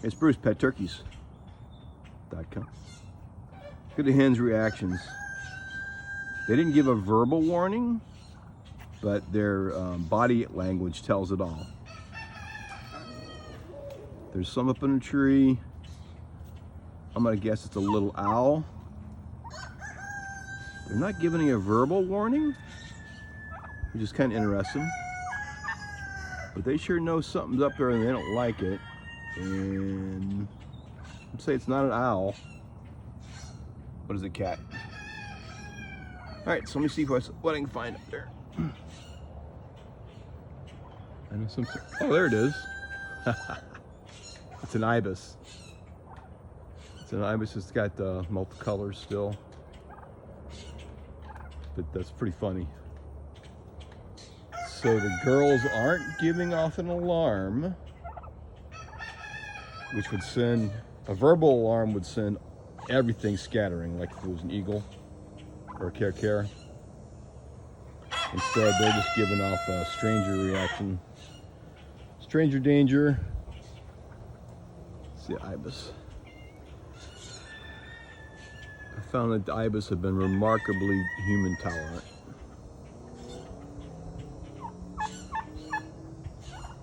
It's BrucePetTurkeys.com. Look at the hens' reactions. They didn't give a verbal warning, but their body language tells it all. There's some up in a tree. I'm gonna guess it's a little owl. They're not giving a verbal warning, which is kind of interesting. But they sure know something's up there and they don't like it. And I'd say it's not an owl. What is a cat? All right, so let me see what I can find up there. I know some. Oh, there it is. It's an ibis. It's an ibis. It's got multicolors still. But that's pretty funny. So the girls aren't giving off an alarm, which would send a verbal alarm would send everything scattering, like if it was an eagle or a care. Instead, they're just giving off a stranger reaction. Stranger danger. It's the ibis. I found that the ibis have been remarkably human tolerant.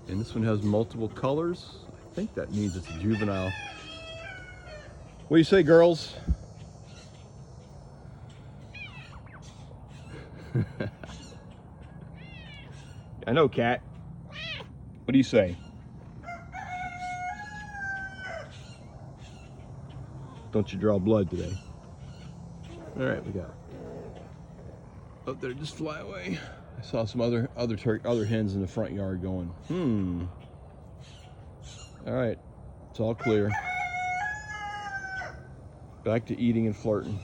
And this one has multiple colors. I think that means it's a juvenile. What do you say, girls? I know, cat. What do you say? Don't you draw blood today? All right, we got it. Oh, there, just fly away. I saw some other hens in the front yard going, All right, it's all clear. Back to eating and flirting.